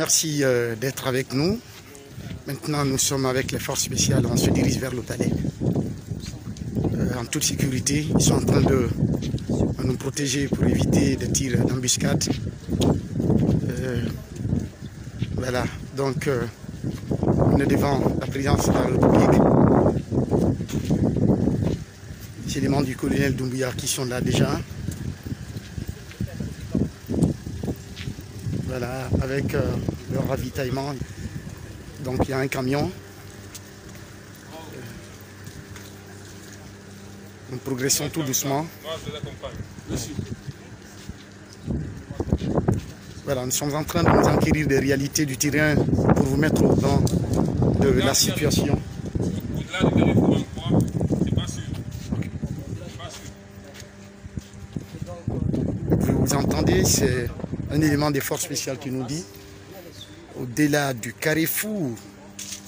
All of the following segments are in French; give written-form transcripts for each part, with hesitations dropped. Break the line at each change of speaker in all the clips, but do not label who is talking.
Merci d'être avec nous. Maintenant, nous sommes avec les forces spéciales. On se dirige vers le palais. En toute sécurité, ils sont en train de nous protéger pour éviter des tirs d'embuscade. Voilà, donc on est devant la présidence de la République. Les éléments du colonel Doumbouya qui sont là déjà. Voilà, avec leur ravitaillement. Donc il y a un camion. Nous progressons tout doucement. Voilà, nous sommes en train de nous enquérir des réalités du terrain pour vous mettre au courant de la situation. Vous entendez, c'est un élément des forces spéciales qui nous dit, au-delà du carrefour,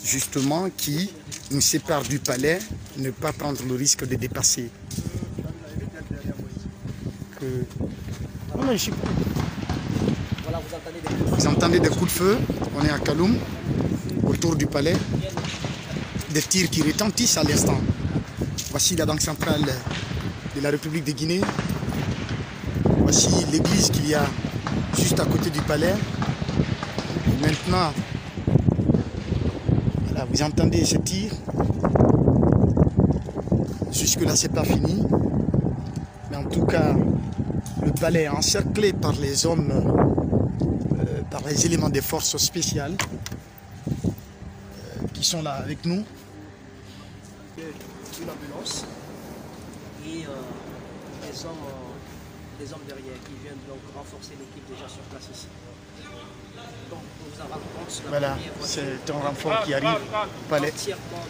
justement, qui nous sépare du palais, ne pas prendre le risque de dépasser. Vous entendez des coups de feu, on est à Kaloum, autour du palais, des tirs qui retentissent à l'instant. Voici la banque centrale de la République de Guinée. Voici l'église qu'il y a juste à côté du palais. Et maintenant, voilà, vous entendez ces tirs. Jusque-là, c'est pas fini. Mais en tout cas, le palais est encerclé par les hommes, par les éléments des forces spéciales qui sont là avec nous. Une ambulance et des hommes derrière qui viennent donc renforcer l'équipe déjà sur place ici. Donc on vous en rend compte, voilà, c'est un renfort qui arrive au palais. Entièrement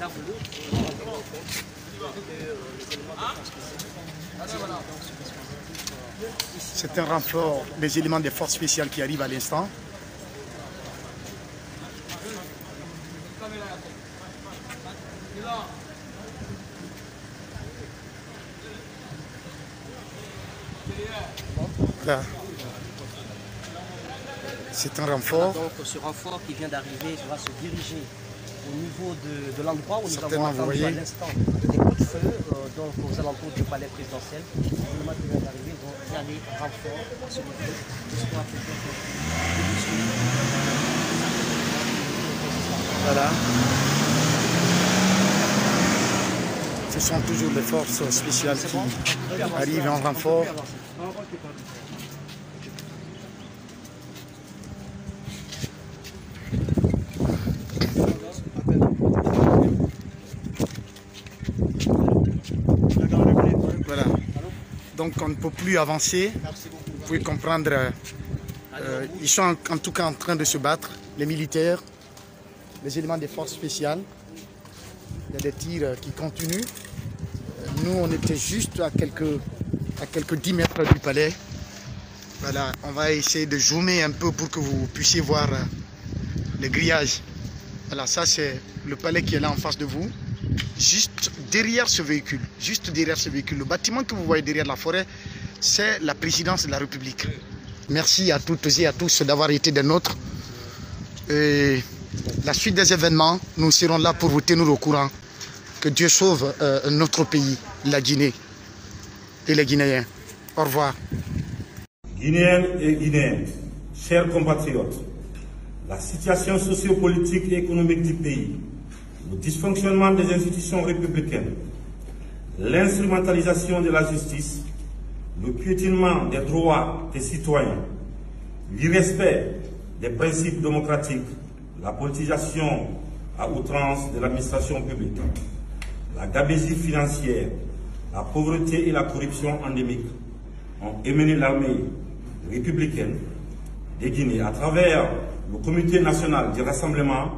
d'armes lourdes et on vous rend compte que les éléments de force spéciales. C'est un renfort des éléments des forces spéciales qui arrivent à l'instant. Voilà. C'est un renfort.
Donc ce renfort qui vient d'arriver va se diriger au niveau de l'endroit où nous avons entendu à l'instant des coups de feu, donc aux alentours du palais présidentiel. Les éléments qui viennent d'arriver vont y aller renfort à ce niveau.
Voilà. Ce sont toujours les forces spéciales qui arrivent en renfort. Voilà. Donc on ne peut plus avancer. Vous pouvez comprendre. Ils sont en tout cas en train de se battre, les militaires, les éléments des forces spéciales. Il y a des tirs qui continuent. Nous, on était juste à quelques 10 mètres du palais. Voilà, on va essayer de zoomer un peu pour que vous puissiez voir les grillages. Voilà, ça c'est le palais qui est là en face de vous. Juste derrière ce véhicule, le bâtiment que vous voyez derrière la forêt, c'est la présidence de la République. Merci à toutes et à tous d'avoir été des nôtres. Et la suite des événements, nous serons là pour vous tenir au courant. Que Dieu sauve notre pays, la Guinée et les Guinéens. Au revoir.
Guinéennes et Guinéens, chers compatriotes, la situation sociopolitique et économique du pays, le dysfonctionnement des institutions républicaines, l'instrumentalisation de la justice, le piétinement des droits des citoyens, l'irrespect des principes démocratiques, la politisation à outrance de l'administration publique, la gabegie financière, la pauvreté et la corruption endémique ont émené l'armée républicaine de Guinée à travers le Comité national du rassemblement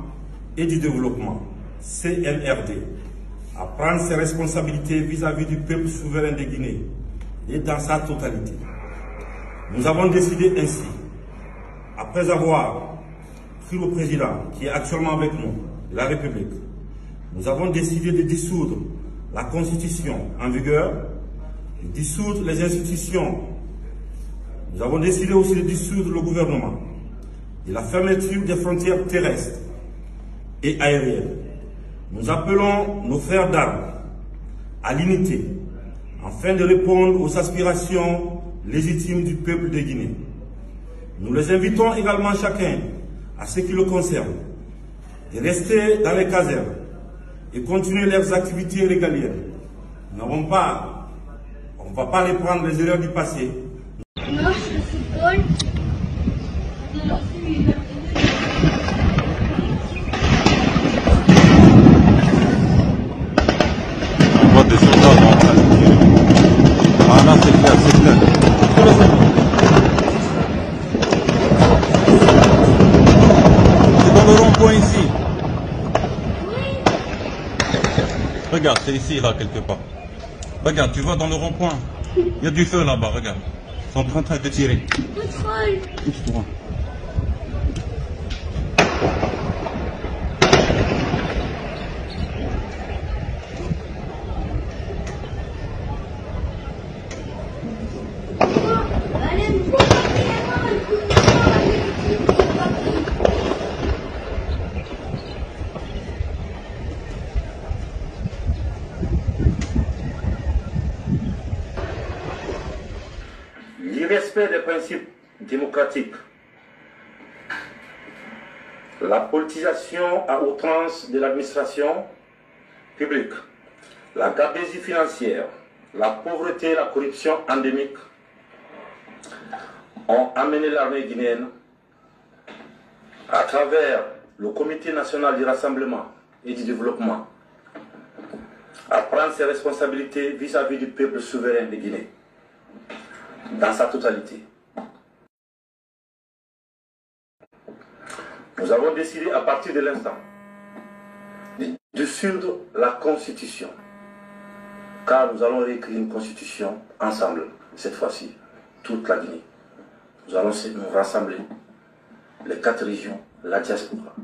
et du développement, CNRD, à prendre ses responsabilités vis-à-vis du peuple souverain de Guinée et dans sa totalité. Nous avons décidé ainsi, après avoir pris le président qui est actuellement avec nous, de la République, nous avons décidé de dissoudre la Constitution en vigueur, de dissoudre les institutions nous avons décidé aussi de dissoudre le gouvernement et la fermeture des frontières terrestres et aériennes. Nous appelons nos frères d'armes à l'unité afin de répondre aux aspirations légitimes du peuple de Guinée. Nous les invitons également chacun, à ce qui le concerne, de rester dans les casernes et continuer leurs activités régaliennes. On ne va pas reprendre les erreurs du passé.
On voit des soldats en train de tirer. Ah là, c'est clair, c'est clair. C'est dans le rond-point ici. Regarde, c'est ici, là, quelque part. Regarde, tu vois dans le rond-point. Il y a du feu là-bas, regarde. Ils sont en train de tirer. Pousse-toi.
L'irrespect des principes démocratiques, la politisation à outrance de l'administration publique, la gabegie financière, la pauvreté et la corruption endémique ont amené l'armée guinéenne, à travers le Comité national du rassemblement et du développement, à prendre ses responsabilités vis-à-vis du peuple souverain de Guinée, dans sa totalité. Nous avons décidé à partir de l'instant de dissoudre la Constitution, car nous allons réécrire une Constitution ensemble, cette fois-ci, toute la Guinée. Nous allons nous rassembler, les 4 régions, la diaspora,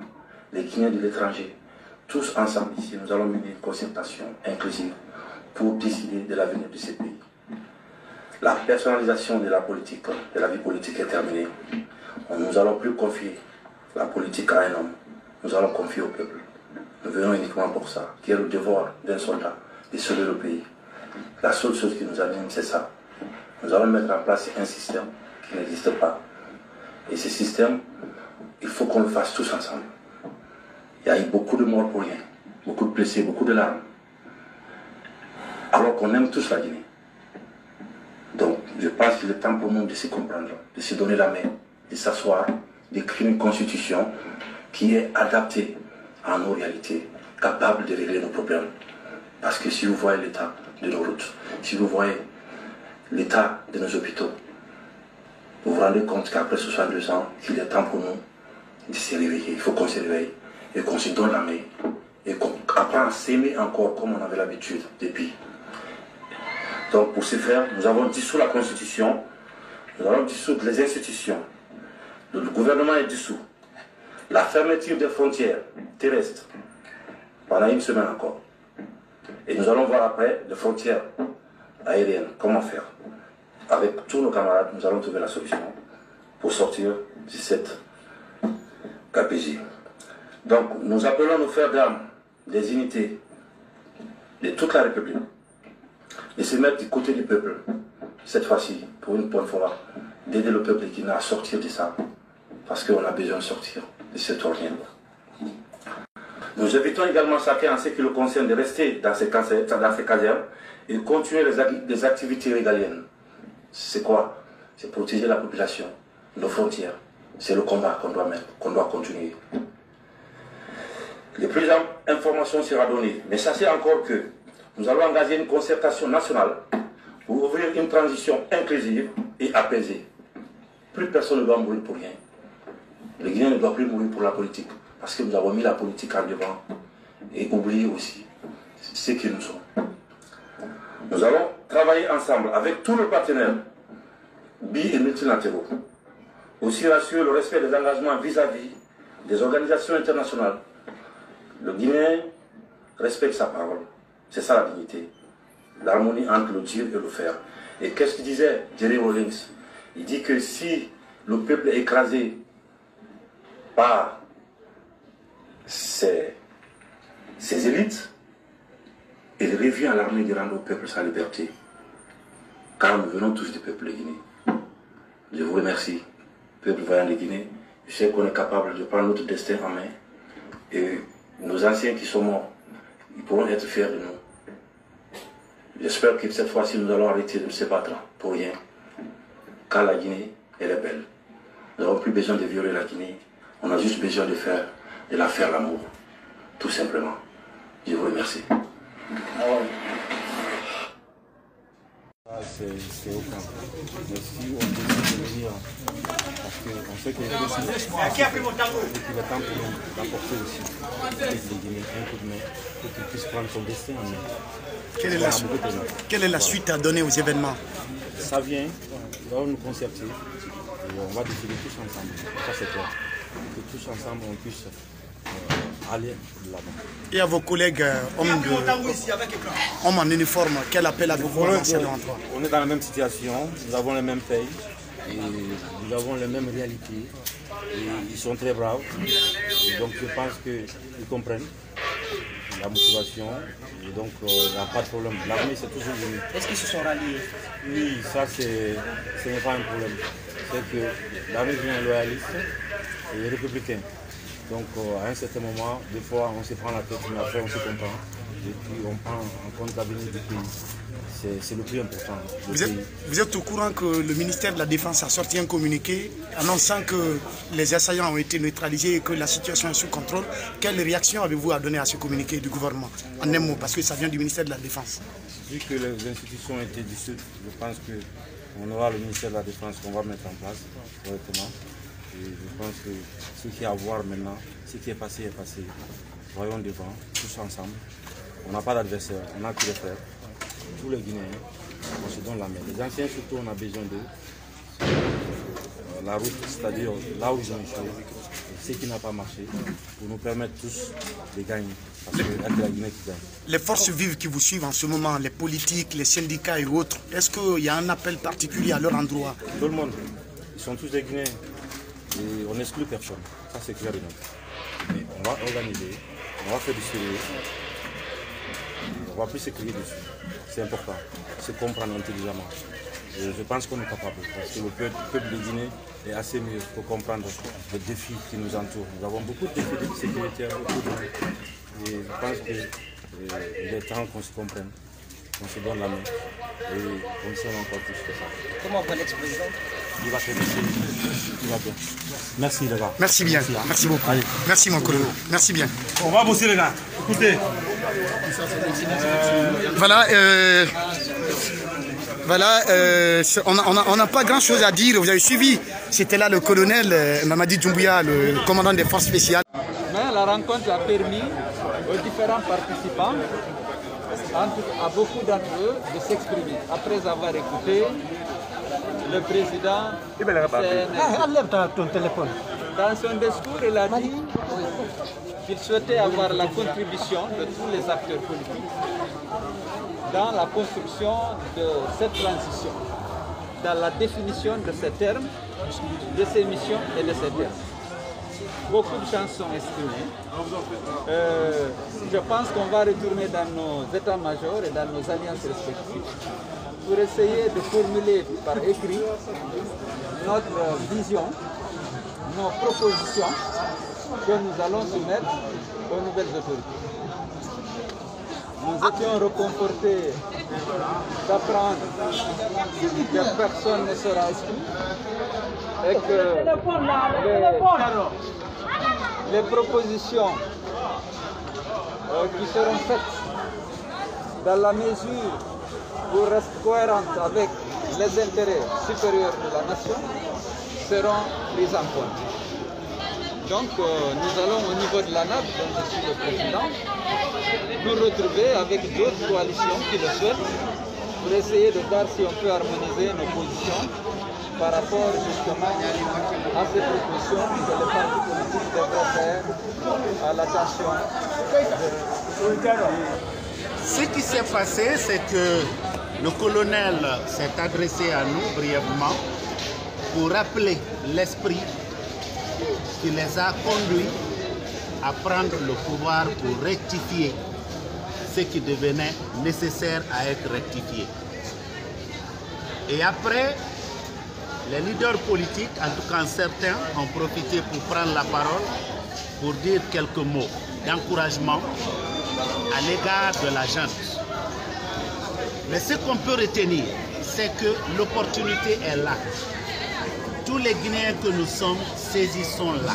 les Guinéens de l'étranger, tous ensemble ici, nous allons mener une concertation inclusive pour décider de l'avenir de ce pays. La personnalisation de la politique, de la vie politique est terminée. Nous n'allons plus confier la politique à un homme. Nous allons confier au peuple. Nous venons uniquement pour ça, qui est le devoir d'un soldat, de sauver le pays. La seule chose qui nous anime, c'est ça. Nous allons mettre en place un système qui n'existe pas. Et ce système, il faut qu'on le fasse tous ensemble. Il y a eu beaucoup de morts pour rien, beaucoup de blessés, beaucoup de larmes. Alors qu'on aime tous la Guinée. Donc, je pense qu'il est temps pour nous de se comprendre, de se donner la main, de s'asseoir, d'écrire une constitution qui est adaptée à nos réalités, capable de régler nos problèmes. Parce que si vous voyez l'état de nos routes, si vous voyez l'état de nos hôpitaux, vous vous rendez compte qu'après 62 ans, il est temps pour nous de se réveiller. Il faut qu'on se réveille et qu'on se donne la main et qu'on apprenne à s'aimer encore comme on avait l'habitude depuis. Donc pour ce faire, nous avons dissous la Constitution, nous allons dissoudre les institutions, le gouvernement est dissous, la fermeture des frontières terrestres pendant une semaine encore. Et nous allons voir après les frontières aériennes, comment faire. Avec tous nos camarades, nous allons trouver la solution pour sortir de cette KPJ. Donc nous appelons nos frères d'armes des unités de toute la République de se mettre du côté du peuple, cette fois-ci, pour une bonne fois, d'aider le peuple guinéen à sortir de ça, parce qu'on a besoin de sortir de cette ornière. Nous invitons également chacun en ce qui le concerne de rester dans ces casernes et continuer les activités régaliennes. C'est quoi? C'est protéger la population, nos frontières. C'est le combat qu'on doit mettre, qu'on doit continuer. Les plus d'informations seront données, mais sachez encore que nous allons engager une concertation nationale pour ouvrir une transition inclusive et apaisée. Plus personne ne doit mourir pour rien. Les Guinéens ne doivent plus mourir pour la politique, parce que nous avons mis la politique en devant et oublié aussi ce que nous sommes. Nous allons travailler ensemble avec tous nos partenaires bi- et multilatéraux. Aussi rassurer le respect des engagements vis-à-vis des organisations internationales. Le Guinéen respecte sa parole. C'est ça la dignité. L'harmonie entre le dire et le faire. Et qu'est-ce qu'il disait Jerry Rawlings?
Il dit que si le peuple est écrasé par ses élites, il revient à l'armée de rendre au peuple sa liberté. Car nous venons tous du peuple de Guinée. Je vous remercie, peuple vaillant de Guinée. Je sais qu'on est capable de prendre notre destin en main. Et nos anciens qui sont morts, ils pourront être fiers de nous. J'espère que cette fois-ci, nous allons arrêter de se battre pour rien. Car la Guinée, elle est belle. Nous n'avons plus besoin de violer la Guinée. On a juste besoin de la faire l'amour. Tout simplement. Je vous remercie.
C'est aucun. Mais si on décide de venir, parce qu'on sait qu'il y a des décisions, et qu'il est temps pour nous d'apporter aussi les Guinéens un coup de main pour qu'ils puissent prendre son destin en main.
Quelle est la suite à donner aux événements?
Ça vient, nous allons nous concerter et on va décider tous ensemble. Ça c'est clair. Que tous ensemble on puisse aller de l'avant.
Et à vos collègues hommes en uniforme, quel appel avez-vous lancé devant toi?
On est dans la même situation, nous avons les mêmes pays, et nous avons les mêmes réalités. Et ils sont très braves, et donc je pense qu'ils comprennent la motivation, et donc il n'y a pas de problème. L'armée c'est toujours venu.
Est-ce qu'ils se sont ralliés?
Oui, ça ce n'est pas un problème. C'est que l'armée vient loyaliste et républicain. Donc à un certain moment, des fois on se prend la tête, mais après on se comprend. Et puis on prend en compte l'avenir du pays. C'est le plus important.
Vous êtes au courant que le ministère de la Défense a sorti un communiqué annonçant que les assaillants ont été neutralisés et que la situation est sous contrôle. Quelle réaction avez-vous à donner à ce communiqué du gouvernement? En un mot, parce que ça vient du ministère de la Défense.
Vu que les institutions ont été dissoutes, je pense qu'on aura le ministère de la Défense qu'on va mettre en place correctement. Et je pense que ce qui est à voir maintenant, ce qui est passé est passé. Voyons devant, tous ensemble. On n'a pas d'adversaire, on n'a que les frères. Tous les Guinéens, on se donne la main. Les anciens surtout, on a besoin d'eux. La route, c'est-à-dire là où ils ont échoué, ce qui n'a pas marché, pour nous permettre tous de gagner. Parce que c'est la Guinée qui gagne.
Les forces vives qui vous suivent en ce moment, les politiques, les syndicats et autres, est-ce qu'il y a un appel particulier à leur endroit?
Tout le monde. Ils sont tous des Guinéens. Et on n'exclut personne. Ça c'est clair et net. Mais on va organiser, on va faire du sérieux. On ne va plus se crier dessus. C'est important. Se comprendre intelligemment. Et je pense qu'on est capable. Parce que le peuple de Guinée est assez mieux pour comprendre les défis qui nous entourent. Nous avons beaucoup de défis de sécurité autour de nous. Et je pense qu'il est temps qu'on se comprenne, qu'on se donne la main et qu'on s'aime encore plus que ça.
Comment va l'ex-président?
Il va faire il va bien. Merci les gars.
Merci bien. Merci beaucoup. Allez. Merci mon collègue. Merci bien.
On va bosser les gars. Écoutez.
Voilà. On n'a pas grand chose à dire. Vous avez suivi. C'était là le colonel Mamadi Doumbouya, le commandant des forces spéciales.
Mais la rencontre a permis aux différents participants, à beaucoup d'entre eux, de s'exprimer. Après avoir écouté le président dans son discours, il a dit qu'il souhaitait avoir la contribution de tous les acteurs politiques dans la construction de cette transition, dans la définition de ces termes, de ces missions et de ces termes. Beaucoup de gens sont exprimés. Je pense qu'on va retourner dans nos états-majors et dans nos alliances respectives pour essayer de formuler par écrit notre vision, nos propositions que nous allons soumettre aux nouvelles autorités. Nous étions réconfortés d'apprendre que personne ne sera exclu et que les propositions qui seront faites dans la mesure où restent cohérentes avec les intérêts supérieurs de la nation seront prises en compte. Donc nous allons au niveau de la NAP, dont je suis le président, nous retrouver avec d'autres coalitions qui le souhaitent pour essayer de voir si on peut harmoniser nos positions par rapport justement à ces propositions que les partis politiques devraient faire à l'attention.
Ce qui s'est passé, c'est que le colonel s'est adressé à nous brièvement pour rappeler l'esprit qui les a conduits à prendre le pouvoir pour rectifier ce qui devenait nécessaire à être rectifié. Et après, les leaders politiques, en tout cas certains, ont profité pour prendre la parole pour dire quelques mots d'encouragement à l'égard de la junte. Mais ce qu'on peut retenir, c'est que l'opportunité est là. Tous les Guinéens que nous sommes, saisissons-la.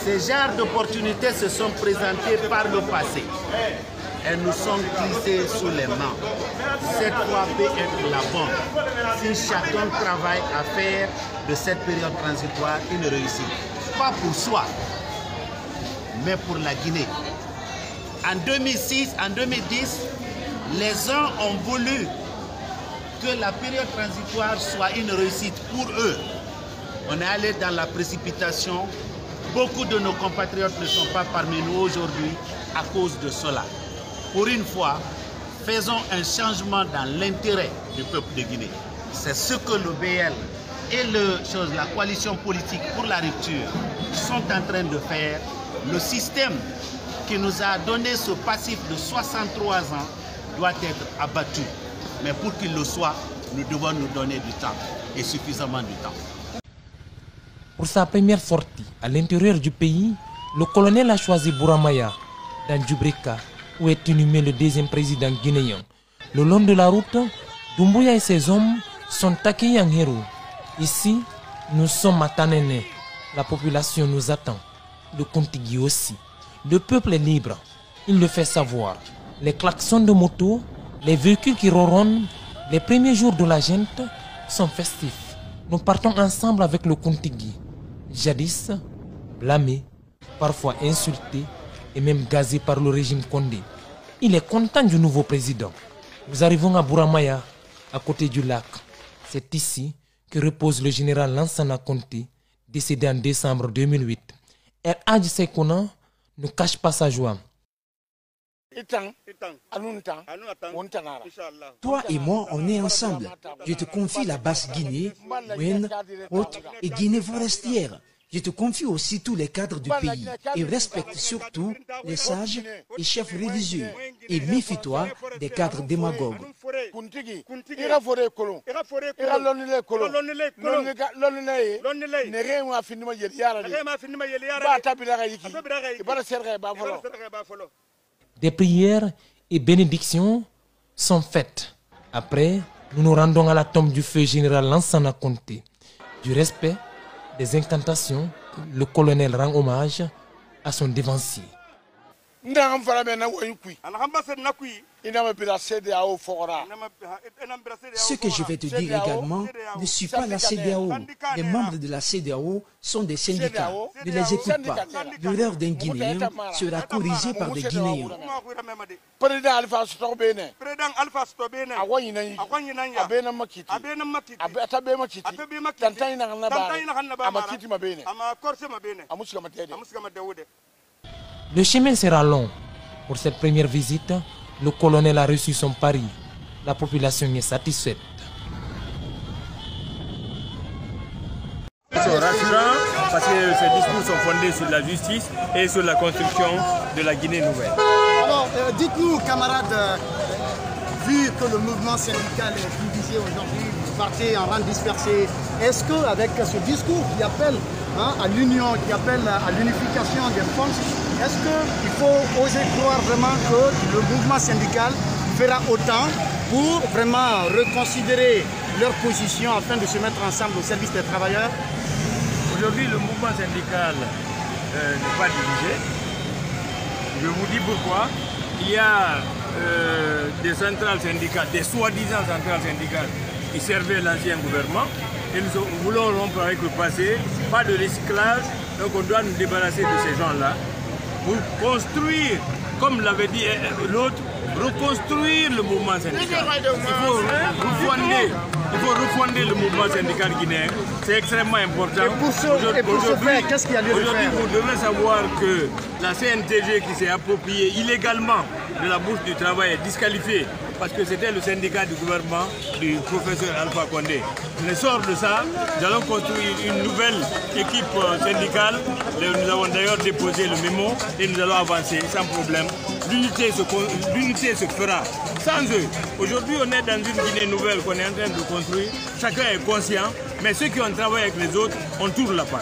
Ces genres d'opportunités se sont présentées par le passé. Elles nous sont glissées sous les mains. Cette fois peut être la bonne si chacun travaille à faire de cette période transitoire une réussite. Pas pour soi, mais pour la Guinée. En 2006, en 2010, les uns ont voulu que la période transitoire soit une réussite pour eux. On est allé dans la précipitation. Beaucoup de nos compatriotes ne sont pas parmi nous aujourd'hui à cause de cela. Pour une fois, faisons un changement dans l'intérêt du peuple de Guinée. C'est ce que le BL et la coalition politique pour la rupture sont en train de faire. Le système qui nous a donné ce passif de 63 ans doit être abattu. Mais pour qu'il le soit, nous devons nous donner du temps, et suffisamment du temps.
Pour sa première sortie à l'intérieur du pays, le colonel a choisi Bouramaya, dans Djubrika, où est inhumé le deuxième président guinéen. Le long de la route, Doumbouya et ses hommes sont accueillis en héros. Ici, nous sommes à Tanene. La population nous attend. Le Kontigi aussi. Le peuple est libre. Il le fait savoir. Les klaxons de moto, les véhicules qui ronronnent, les premiers jours de la junte sont festifs. Nous partons ensemble avec le Kontigi. Jadis, blâmé, parfois insulté et même gazé par le régime Condé. Il est content du nouveau président. Nous arrivons à Bouramaya, à côté du lac. C'est ici que repose le général Lansana Conté, décédé en décembre 2008. El Hadj Sekouna ne cache pas sa joie.
Toi et moi, on est ensemble. Je te confie la Basse-Guinée, Moyenne, Haute et Guinée forestière. Je te confie aussi tous les cadres du pays et respecte surtout les sages et chefs religieux. Et méfie-toi des cadres démagogues.
Des prières et bénédictions sont faites. Après, nous nous rendons à la tombe du feu général Lansana Conté. Du respect, des incantations, le colonel rend hommage à son dévancier.
Ce que je vais te dire également ne suit pas la CEDEAO. Les membres de la CEDEAO sont des syndicats. Ne les écoute pas. L'erreur d'un Guinéen sera corrigée par des Guinéens.
Le chemin sera long. Pour cette première visite, le colonel a reçu son pari. La population est satisfaite.
Ils sont rassurants parce que ces discours sont fondés sur la justice et sur la construction de la Guinée nouvelle.
Alors, dites-nous, camarades, vu que le mouvement syndical est divisé aujourd'hui, vous partez en rang dispersé, est-ce qu'avec ce discours qui appelle à l'union, qui appelle à l'unification des forces, est-ce qu'il faut oser croire vraiment que le mouvement syndical fera autant pour vraiment reconsidérer leur position afin de se mettre ensemble au service des travailleurs?
Aujourd'hui, le mouvement syndical n'est pas divisé. Je vous dis pourquoi. Il y a des centrales syndicales, des soi-disant centrales syndicales qui servaient l'ancien gouvernement. Et nous voulons rompre avec le passé, pas de recyclage, donc on doit nous débarrasser de ces gens-là pour construire, comme l'avait dit l'autre, reconstruire le mouvement syndical. Il faut refonder le mouvement syndical guinéen, c'est extrêmement important.
Et pour ce faire, qu'est-ce qu'il y a lieu de faire?
Aujourd'hui, vous devez savoir que la CNTG qui s'est appropriée illégalement de la bourse du travail est disqualifiée parce que c'était le syndicat du gouvernement du professeur Alpha Condé. Le sort de ça, nous allons construire une nouvelle équipe syndicale. Nous avons d'ailleurs déposé le mémo et nous allons avancer sans problème. L'unité se fera sans eux. Aujourd'hui, on est dans une Guinée nouvelle qu'on est en train de construire. Chacun est conscient, mais ceux qui ont travaillé avec les autres, on tourne la page.